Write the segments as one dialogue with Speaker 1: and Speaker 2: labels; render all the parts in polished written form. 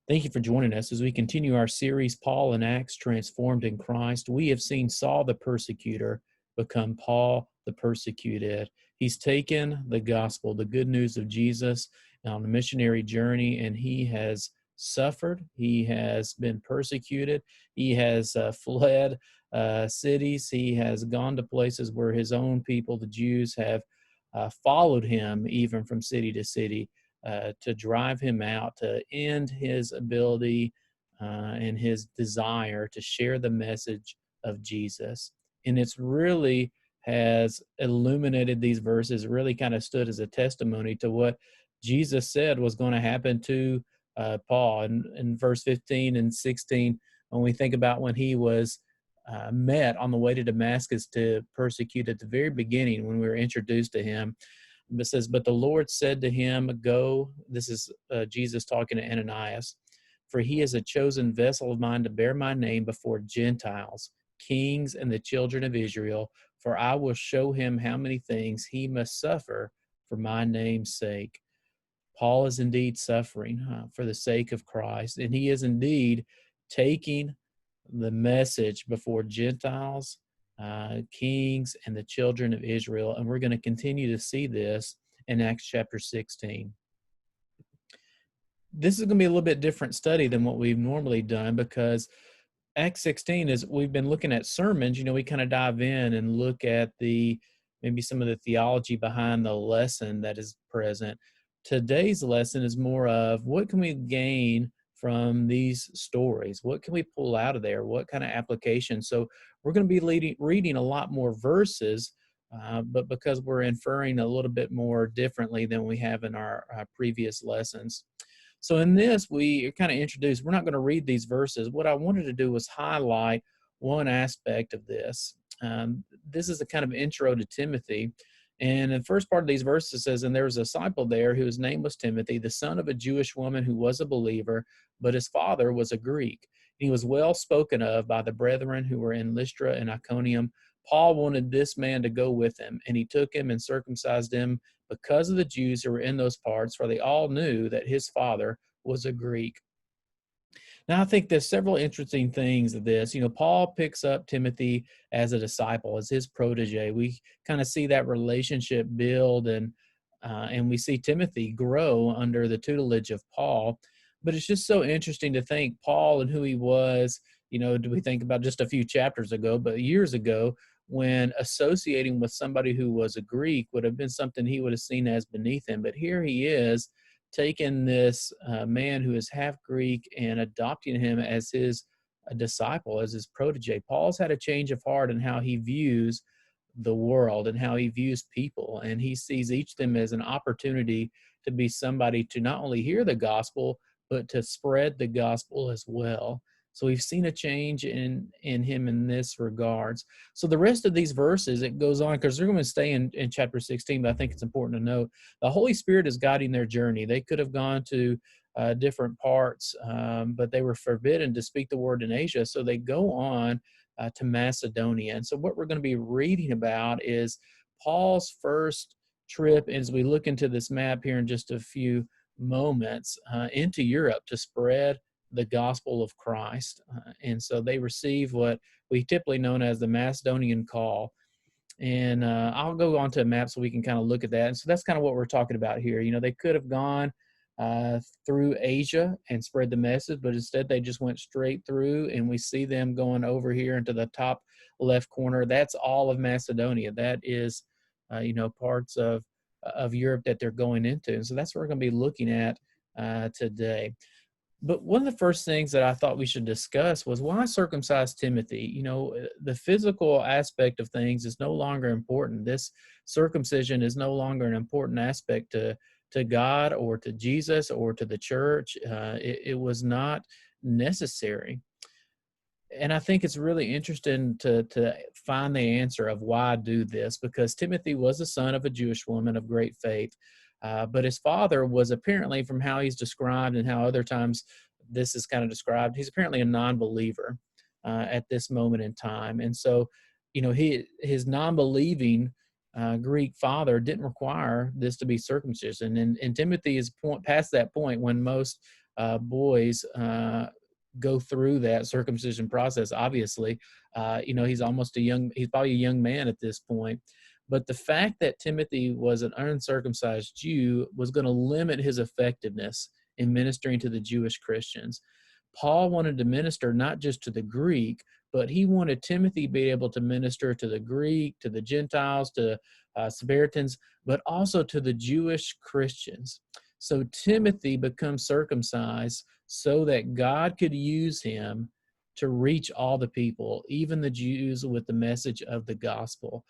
Speaker 1: Thank you for joining us as we continue our series, Paul in Acts Transformed in Christ. We have seen Saul the persecutor become Paul the persecuted. He's taken the gospel, the good news of Jesus, on a missionary journey, and he has suffered. He has been persecuted. He has fled cities. He has gone to places where his own people, the Jews, have followed him even from city to city to drive him out, to end his ability and his desire to share the message of Jesus. And it's really has illuminated these verses, really kind of stood as a testimony to what Jesus said was going to happen to Paul. And in verse 15 and 16, when we think about when he was met on the way to Damascus to persecute at the very beginning, when we were introduced to him, it says, "But the Lord said to him, Go." This is Jesus talking to Ananias. "For he is a chosen vessel of mine to bear my name before Gentiles, kings, and the children of Israel. For I will show him how many things he must suffer for my name's sake." Paul is indeed suffering for the sake of Christ, and he is indeed taking the message before Gentiles, kings, and the children of Israel. And we're going to continue to see this in Acts chapter 16. This is going to be a little bit different study than what we've normally done, because Acts 16 is, we've been looking at sermons. We kind of dive in and look at maybe some of the theology behind the lesson that is present. Today's lesson is more of what can we gain from these stories? What can we pull out of there? What kind of application? So we're going to be reading a lot more verses, but because we're inferring a little bit more differently than we have in our previous lessons. So in this, we kind of introduced, we're not going to read these verses. What I wanted to do was highlight one aspect of this. This is a kind of intro to Timothy. And in the first part of these verses, it says, "And there was a disciple there whose name was Timothy, the son of a Jewish woman who was a believer, but his father was a Greek. He was well spoken of by the brethren who were in Lystra and Iconium. Paul wanted this man to go with him, and he took him and circumcised him because of the Jews who were in those parts, for they all knew that his father was a Greek." Now, I think there's several interesting things of this. Paul picks up Timothy as a disciple, as his protege. We kind of see that relationship build, and we see Timothy grow under the tutelage of Paul. But it's just so interesting to think Paul and who he was. Do we think about just a few chapters ago, but years ago, when associating with somebody who was a Greek would have been something he would have seen as beneath him. But here he is, taking this man who is half Greek and adopting him as his disciple, as his protege. Paul's had a change of heart in how he views the world and how he views people, and he sees each of them as an opportunity to be somebody to not only hear the gospel, but to spread the gospel as well. So we've seen a change in him in this regards. So the rest of these verses, it goes on, because they're going to stay in chapter 16, but I think it's important to note the Holy Spirit is guiding their journey. They could have gone to different parts, but they were forbidden to speak the word in Asia, so they go on to Macedonia. And so what we're going to be reading about is Paul's first trip, as we look into this map here in just a few moments, into Europe to spread the gospel of Christ. And so they receive what we typically known as the Macedonian call. And I'll go on to a map so we can kind of look at that. And so that's kind of what we're talking about here. They could have gone through Asia and spread the message, but instead they just went straight through, and we see them going over here into the top left corner. That's all of Macedonia. That is, parts of Europe that they're going into. And so that's what we're going to be looking at today. But one of the first things that I thought we should discuss was why circumcise Timothy. The physical aspect of things is no longer important. This circumcision is no longer an important aspect to God or to Jesus or to the church. It was not necessary. And I think it's really interesting to find the answer of why do this, because Timothy was the son of a Jewish woman of great faith. But his father was apparently, from how he's described and how other times this is kind of described, he's apparently a non-believer at this moment in time. And so, his non-believing Greek father didn't require this to be circumcision. And Timothy is past that point when most boys go through that circumcision process. Obviously, he's he's probably a young man at this point. But the fact that Timothy was an uncircumcised Jew was going to limit his effectiveness in ministering to the Jewish Christians. Paul wanted to minister not just to the Greek, but he wanted Timothy to be able to minister to the Greek, to the Gentiles, to Samaritans, but also to the Jewish Christians. So Timothy becomes circumcised so that God could use him to reach all the people, even the Jews, with the message of the gospel.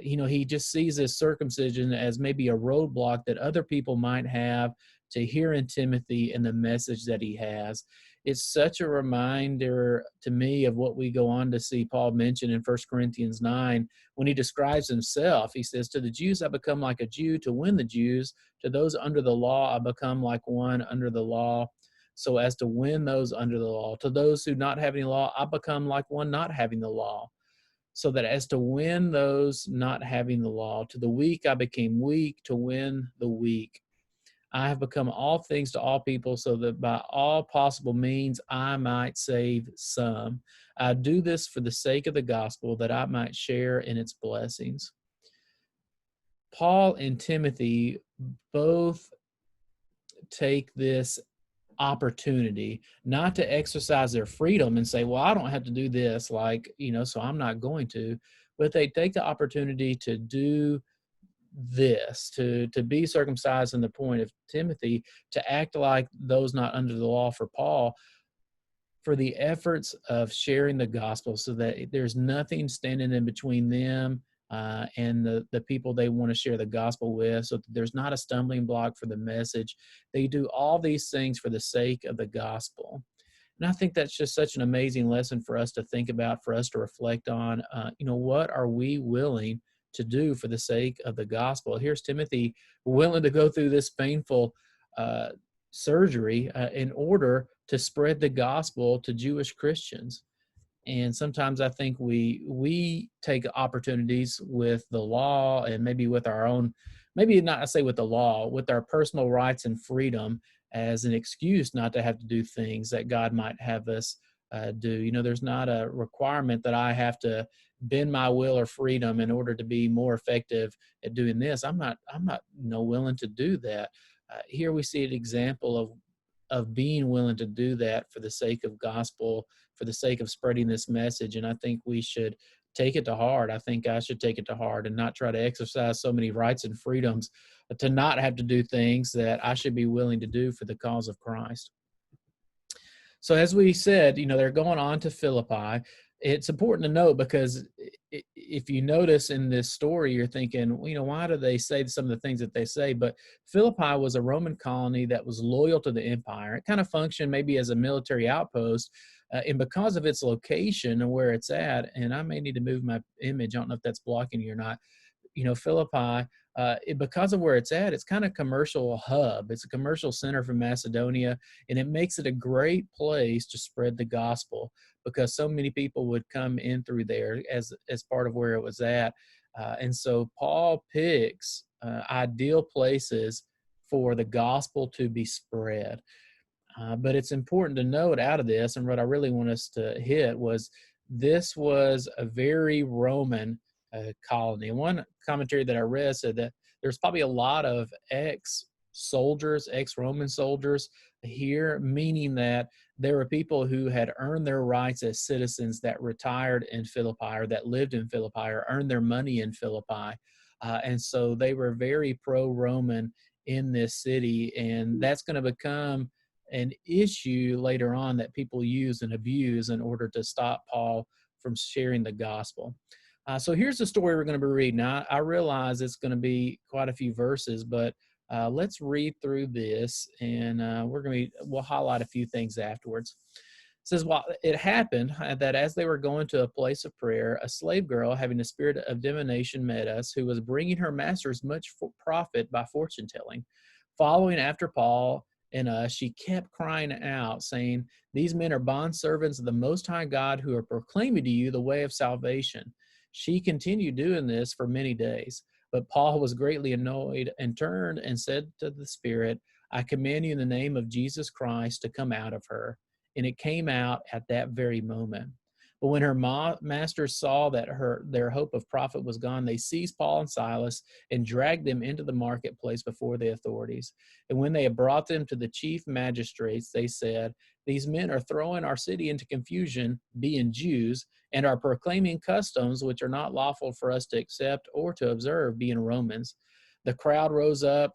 Speaker 1: He just sees this circumcision as maybe a roadblock that other people might have to hear in Timothy and the message that he has. It's such a reminder to me of what we go on to see Paul mention in 1 Corinthians 9 when he describes himself. He says, to the Jews I become like a Jew to win the Jews. To those under the law I become like one under the law, so as to win those under the law. To those who not have any law I become like one not having the law, so that as to win those not having the law. To the weak I became weak to win the weak. I have become all things to all people, so that by all possible means I might save some. I do this for the sake of the gospel, that I might share in its blessings. Paul and Timothy both take this opportunity not to exercise their freedom and say, well, I don't have to do this, so I'm not going to. But they take the opportunity to do this, to be circumcised in the point of Timothy, to act like those not under the law for Paul, for the efforts of sharing the gospel, so that there's nothing standing in between them and the people they want to share the gospel with, so that there's not a stumbling block for the message. They do all these things for the sake of the gospel. And I think that's just such an amazing lesson for us to think about, for us to reflect on. What are we willing to do for the sake of the gospel? Here's Timothy willing to go through this painful surgery in order to spread the gospel to Jewish Christians. And sometimes I think we take opportunities with the law and maybe with our own, maybe not I say with the law, with our personal rights and freedom as an excuse not to have to do things that God might have us do. There's not a requirement that I have to bend my will or freedom in order to be more effective at doing this. I'm not willing to do that. Here we see an example of being willing to do that for the sake of gospel, for the sake of spreading this message. And I think we should take it to heart. I think I should take it to heart and not try to exercise so many rights and freedoms to not have to do things that I should be willing to do for the cause of Christ. So as we said, they're going on to Philippi. It's important to note, because if you notice in this story, you're thinking, why do they say some of the things that they say? But Philippi was a Roman colony that was loyal to the empire. It kind of functioned maybe as a military outpost. And because of its location and where it's at, and I may need to move my image, I don't know if that's blocking you or not, Philippi, because of where it's at, it's kind of commercial hub. It's a commercial center for Macedonia, and it makes it a great place to spread the gospel, because so many people would come in through there as part of where it was at. And so Paul picks ideal places for the gospel to be spread. But it's important to note out of this, and what I really want us to hit was, this was a very Roman colony. One commentary that I read said that there's probably a lot of ex-soldiers, ex-Roman soldiers here, meaning that there were people who had earned their rights as citizens that retired in Philippi, or that lived in Philippi, or earned their money in Philippi. And so they were very pro-Roman in this city, and that's going to become an issue later on that people use and abuse in order to stop Paul from sharing the gospel. So here's the story we're going to be reading. Now, I realize it's going to be quite a few verses, but let's read through this, and we'll highlight a few things afterwards. It says, well, it happened that as they were going to a place of prayer, a slave girl having a spirit of divination met us, who was bringing her masters much profit by fortune telling. Following after Paul and us, she kept crying out, saying, these men are bondservants of the Most High God, who are proclaiming to you the way of salvation. She continued doing this for many days. But Paul was greatly annoyed and turned and said to the Spirit, I command you in the name of Jesus Christ to come out of her. And it came out at that very moment. But when her masters saw that their hope of profit was gone, they seized Paul and Silas and dragged them into the marketplace before the authorities. And when they had brought them to the chief magistrates, they said, "These men are throwing our city into confusion, being Jews, and are proclaiming customs which are not lawful for us to accept or to observe, being Romans." The crowd rose up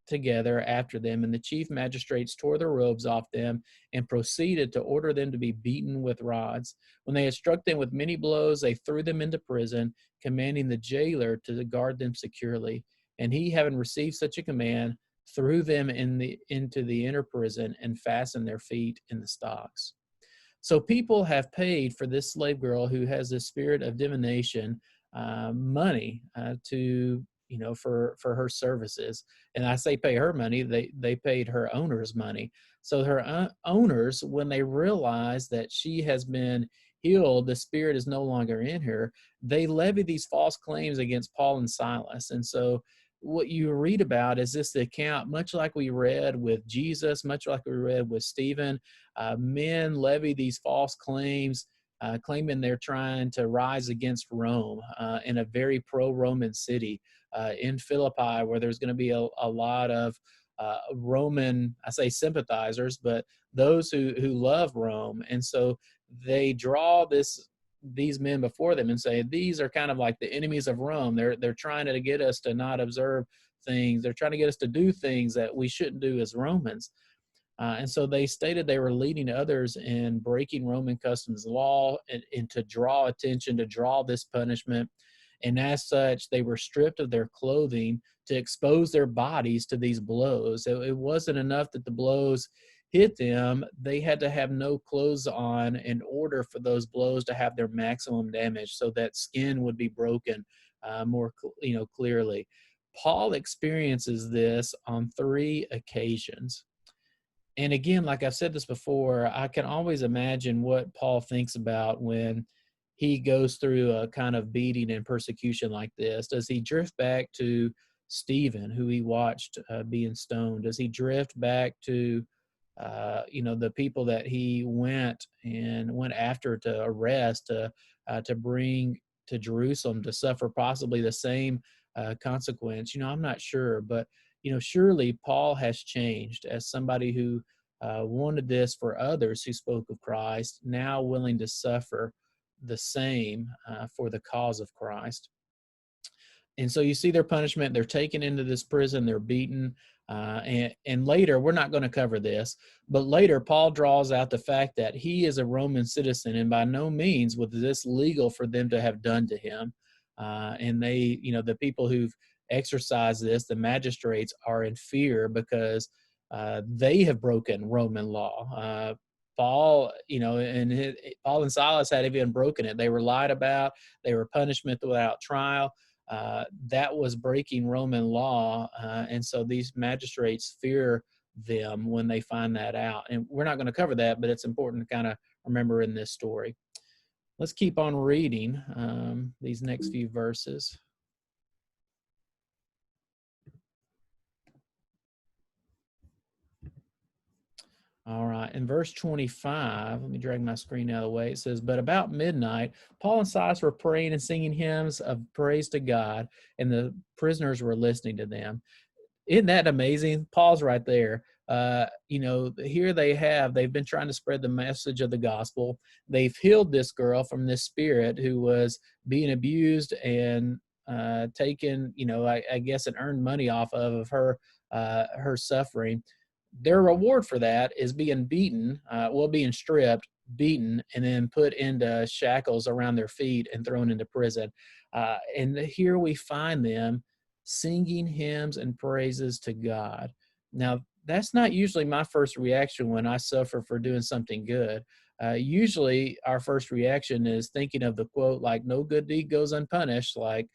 Speaker 1: together after them, and the chief magistrates tore their robes off them and proceeded to order them to be beaten with rods. When they had struck them with many blows, they threw them into prison, commanding the jailer to guard them securely. And he, having received such a command, threw them into the inner prison and fastened their feet in the stocks. So people have paid for this slave girl who has this spirit of divination money to for her services. And I say pay her money; they paid her owners money. So her owners, when they realize that she has been healed, the spirit is no longer in her, they levy these false claims against Paul and Silas. And so what you read about is this account, much like we read with Jesus, much like we read with Stephen. Men levy these false claims, claiming they're trying to rise against Rome in a very pro-Roman city in Philippi, where there's going to be a lot of Roman, I say sympathizers, but those who love Rome. And so they draw these men before them and say, these are kind of like the enemies of Rome. They're trying to get us to not observe things. They're trying to get us to do things that we shouldn't do as Romans. And so they stated they were leading others in breaking Roman customs law and to draw attention, to draw this punishment. And as such, they were stripped of their clothing to expose their bodies to these blows. It wasn't enough that the blows hit them. They had to have no clothes on in order for those blows to have their maximum damage, so that skin would be broken more clearly. Paul experiences this on 3 occasions. And again, like I've said this before, I can always imagine what Paul thinks about when he goes through a kind of beating and persecution like this. Does he drift back to Stephen, who he watched being stoned? Does he drift back to, the people that he went after to arrest, to bring to Jerusalem to suffer possibly the same consequence? I'm not sure, but surely Paul has changed as somebody who wanted this for others who spoke of Christ, now willing to suffer the same for the cause of Christ. And so you see their punishment. They're taken into this prison. They're beaten. And later, we're not going to cover this, but later Paul draws out the fact that he is a Roman citizen, and by no means was this legal for them to have done to him. And they, the people who've exercised this, the magistrates, are in fear because they have broken Roman law. Paul, Paul and Silas had even broken it. They were lied about. They were punishment without trial. That was breaking Roman law, and so these magistrates fear them when they find that out. And we're not going to cover that, but it's important to kind of remember in this story. Let's keep on reading these next few verses. All right, in verse 25, let me drag my screen out of the way. It says, "But about midnight, Paul and Silas were praying and singing hymns of praise to God, and the prisoners were listening to them." Isn't that amazing? Paul's right there. Here they've been trying to spread the message of the gospel. They've healed this girl from this spirit who was being abused and taken, I guess, and earned money off of her suffering. Their reward for that is being beaten, being stripped, beaten, and then put into shackles around their feet and thrown into prison. And here we find them singing hymns and praises to God. Now, that's not usually my first reaction when I suffer for doing something good. Usually, our first reaction is thinking of the quote, like, "No good deed goes unpunished," like,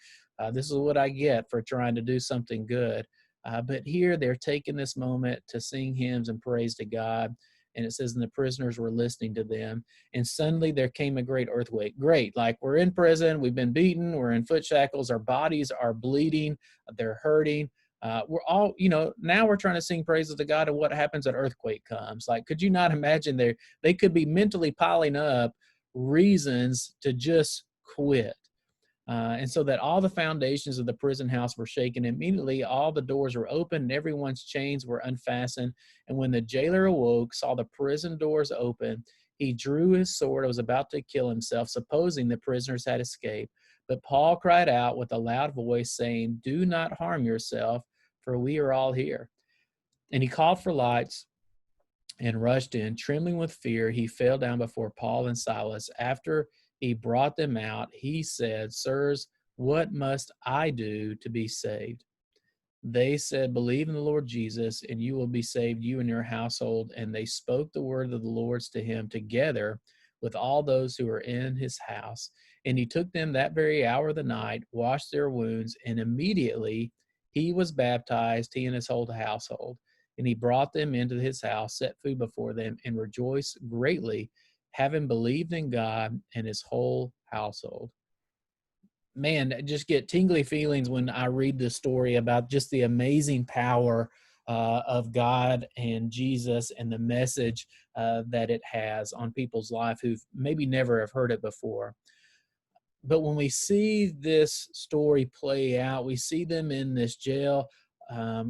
Speaker 1: this is what I get for trying to do something good. But here they're taking this moment to sing hymns and praise to God. And it says, and the prisoners were listening to them. And suddenly there came a great earthquake. Great. Like, we're in prison. We've been beaten. We're in foot shackles. Our bodies are bleeding. They're hurting. We're all, now we're trying to sing praises to God, and what happens? An earthquake comes. Like, could you not imagine they could be mentally piling up reasons to just quit. And so that all the foundations of the prison house were shaken. Immediately, all the doors were open and everyone's chains were unfastened. And when the jailer awoke, saw the prison doors open, he drew his sword and was about to kill himself, supposing the prisoners had escaped. But Paul cried out with a loud voice, saying, "Do not harm yourself, for we are all here." And he called for lights and rushed in. Trembling with fear, he fell down before Paul and Silas. After he brought them out, he said, "Sirs, what must I do to be saved?" They said, "Believe in the Lord Jesus, and you will be saved, you and your household." And they spoke the word of the Lord to him together with all those who were in his house. And he took them that very hour of the night, washed their wounds, and immediately he was baptized, he and his whole household. And he brought them into his house, set food before them, and rejoiced greatly, having believed in God and his whole household. Man, I just get tingly feelings when I read this story about just the amazing power of God and Jesus and the message that it has on people's life who've maybe never have heard it before. But when we see this story play out, we see them in this jail.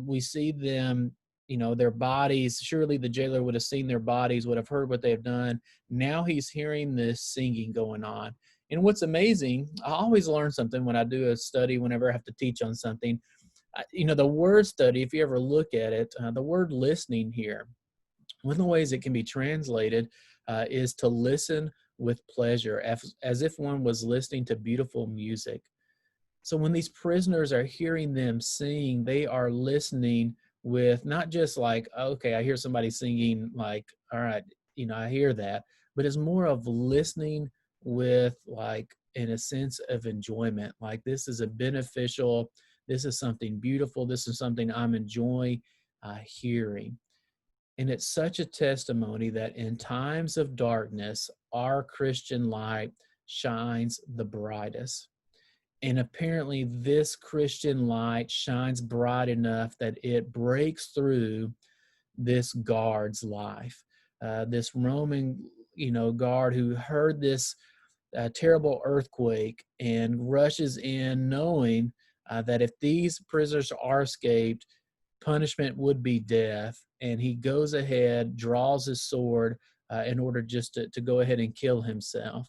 Speaker 1: We see them, their bodies. Surely the jailer would have seen their bodies, would have heard what they have done. Now he's hearing this singing going on. And what's amazing, I always learn something when I do a study, whenever I have to teach on something. The word study, if you ever look at it, the word listening here, one of the ways it can be translated is to listen with pleasure, as if one was listening to beautiful music. So when these prisoners are hearing them sing, they are listening with not just like, okay, I hear somebody singing, like, all right, I hear that, but it's more of listening with, like, in a sense of enjoyment. Like, this is a beneficial, this is something beautiful, this is something I'm enjoying hearing. And it's such a testimony that in times of darkness, our Christian light shines the brightest. And apparently, this Christian light shines bright enough that it breaks through this guard's life. This Roman, guard who heard this terrible earthquake and rushes in knowing that if these prisoners are escaped, punishment would be death. And he goes ahead, draws his sword in order just to go ahead and kill himself.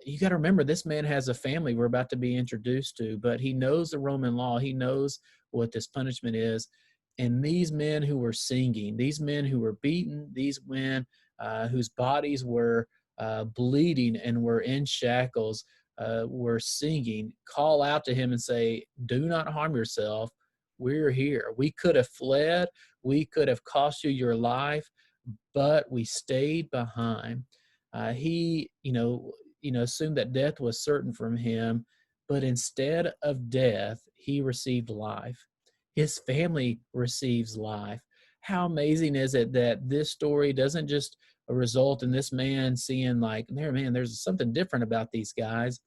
Speaker 1: You got to remember, this man has a family we're about to be introduced to, but he knows the Roman law. He knows what this punishment is. And these men who were singing, these men who were beaten, these men whose bodies were bleeding and were in shackles, were singing, call out to him and say, "Do not harm yourself. We're here. We could have fled. We could have cost you your life, but we stayed behind." He, assumed that death was certain from him, but instead of death, he received life. His family receives life. How amazing is it that this story doesn't just result in this man seeing, like, man, there's something different about these guys,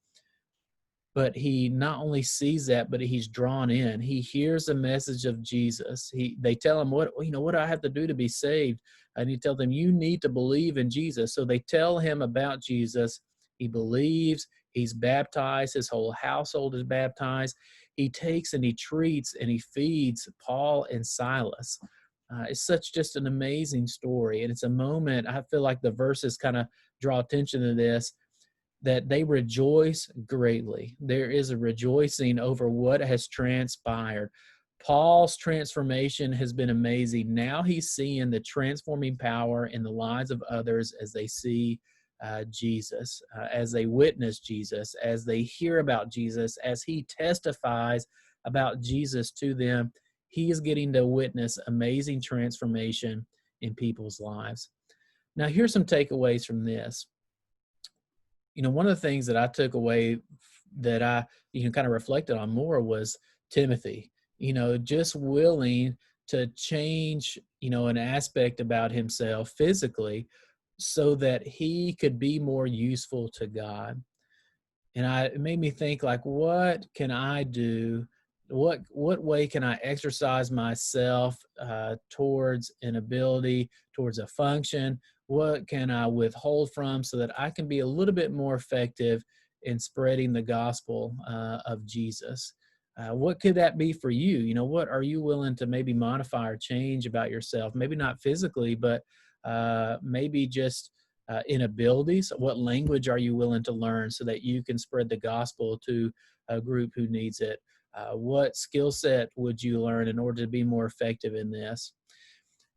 Speaker 1: but he not only sees that, but he's drawn in. He hears the message of Jesus. They tell him, what do I have to do to be saved? And he tells them, you need to believe in Jesus. So they tell him about Jesus. He believes. He's baptized. His whole household is baptized. He takes and he treats and he feeds Paul and Silas. It's such just an amazing story. And it's a moment, I feel like the verses kind of draw attention to this, that they rejoice greatly. There is a rejoicing over what has transpired. Paul's transformation has been amazing. Now he's seeing the transforming power in the lives of others as they see Jesus, as they witness Jesus, as they hear about Jesus, as he testifies about Jesus to them. He is getting to witness amazing transformation in people's lives. Now, here's some takeaways from this. One of the things that I took away that I, kind of reflected on more was Timothy, just willing to change, an aspect about himself physically so that he could be more useful to God. And it made me think, like, what can I do what way can I exercise myself towards an ability, towards a function? What can I withhold from so that I can be a little bit more effective in spreading the gospel of Jesus? What could that be for you? You know, what are you willing to maybe modify or change about yourself? Maybe not physically, but maybe just in abilities. What language are you willing to learn so that you can spread the gospel to a group who needs it? What skill set would you learn in order to be more effective in this?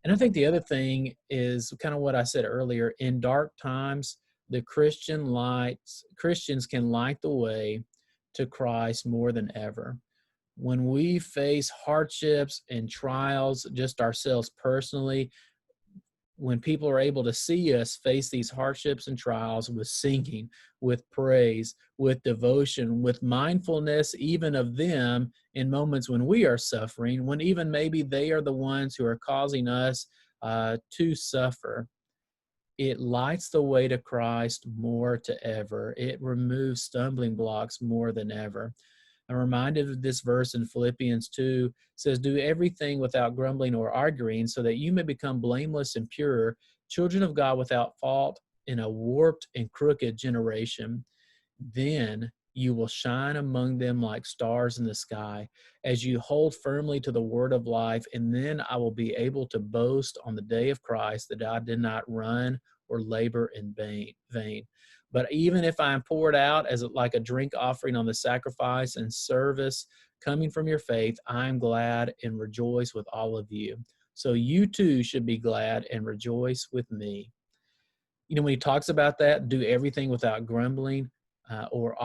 Speaker 1: And I think the other thing is kind of what I said earlier. In dark times, Christians can light the way to Christ more than ever. When we face hardships and trials, just ourselves personally, when people are able to see us face these hardships and trials with singing, with praise, with devotion, with mindfulness, even of them in moments when we are suffering, when even maybe they are the ones who are causing us to suffer, it lights the way to Christ more to ever. It removes stumbling blocks more than ever. I'm reminded of this verse in Philippians 2 says, do everything without grumbling or arguing so that you may become blameless and pure, children of God without fault in a warped and crooked generation. Then you will shine among them like stars in the sky as you hold firmly to the word of life. And then I will be able to boast on the day of Christ that I did not run or labor in vain. But even if I am poured out as like a drink offering on the sacrifice and service coming from your faith, I'm glad and rejoice with all of you. So you too should be glad and rejoice with me. You know, when he talks about that, do everything without grumbling or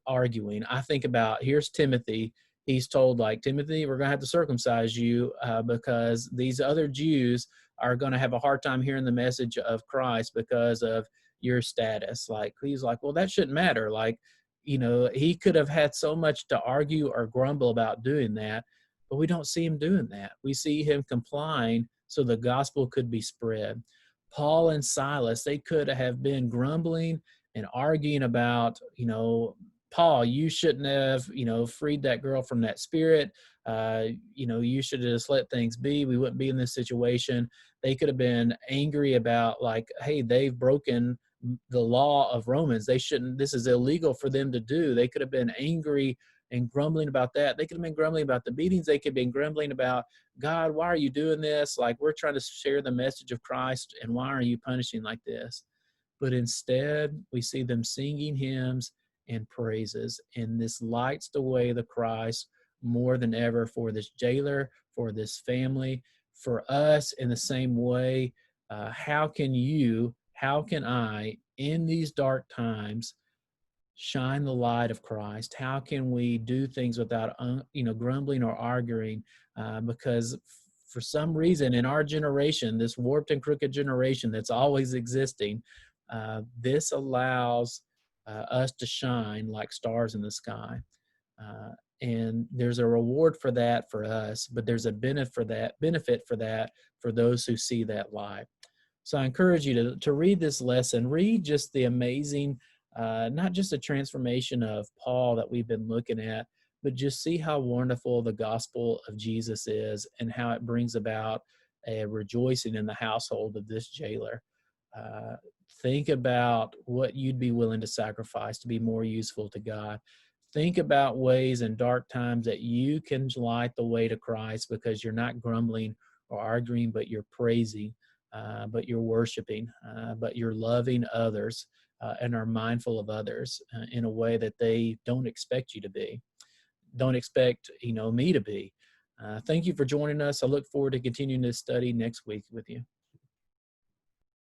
Speaker 1: arguing. I think about, here's Timothy. He's told, like, Timothy, we're going to have to circumcise you because these other Jews are going to have a hard time hearing the message of Christ because of your status. Like, he's like, well, that shouldn't matter. Like, you know, he could have had so much to argue or grumble about doing that, but we don't see him doing that. We see him complying so the gospel could be spread. Paul and Silas, they could have been grumbling and arguing about, you know, Paul, you shouldn't have, you know, freed that girl from that spirit. You know, you should have just let things be. We wouldn't be in this situation. They could have been angry about, like, hey, they've broken the law of Romans. They shouldn't, this is illegal for them to do. They could have been angry and grumbling about that. They could have been grumbling about the beatings. They could have been grumbling about, God, why are you doing this? Like, we're trying to share the message of Christ, and why are you punishing like this? But instead, we see them singing hymns and praises, and this lights the way to Christ more than ever for this jailer, for this family, for us in the same way. How can I, in these dark times, shine the light of Christ? How can we do things without, grumbling or arguing? Because for some reason in our generation, this warped and crooked generation that's always existing, this allows us to shine like stars in the sky. And there's a reward for that for us, but there's a benefit for that for those who see that light. So I encourage you to read this lesson, read just the amazing, not just a transformation of Paul that we've been looking at, but just see how wonderful the gospel of Jesus is and how it brings about a rejoicing in the household of this jailer. Uh, think about what you'd be willing to sacrifice to be more useful to God. Think about ways in dark times that you can light the way to Christ because you're not grumbling or arguing, but you're praising, but you're worshiping, but you're loving others and are mindful of others in a way that they don't expect you to be, don't expect, me to be. Thank you for joining us. I look forward to continuing this study next week with you.